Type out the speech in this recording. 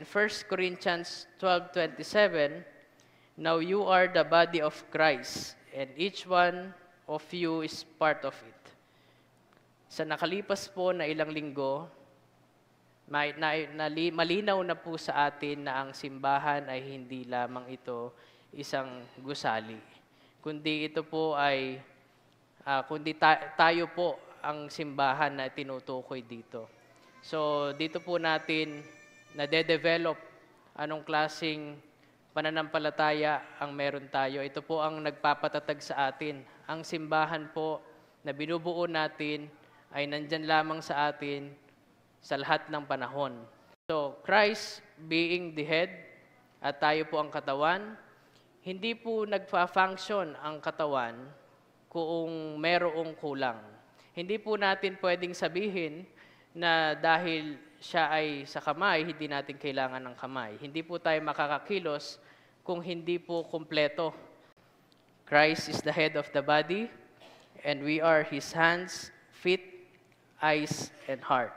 1 Corinthians 12:27, now you are the body of Christ, and each one of you is part of it. Sa nakalipas po na ilang linggo, malinaw na po sa atin na ang simbahan ay hindi lamang ito isang gusali, kundi ito po ay tayo po ang simbahan na tinutukoy dito. So dito po natin nade-develop anong klaseng pananampalataya ang meron tayo. Ito po ang nagpapatatag sa atin. Ang simbahan po na binubuo natin ay nandyan lamang sa atin sa lahat ng panahon. So Christ being the head at tayo po ang katawan, hindi po nagfa-function ang katawan kung merong kulang. Hindi po natin pwedeng sabihin na dahil siya ay sa kamay, hindi natin kailangan ng kamay. Hindi po tayo makakakilos kung hindi po kumpleto. Christ is the head of the body, and we are His hands, feet, eyes, and heart.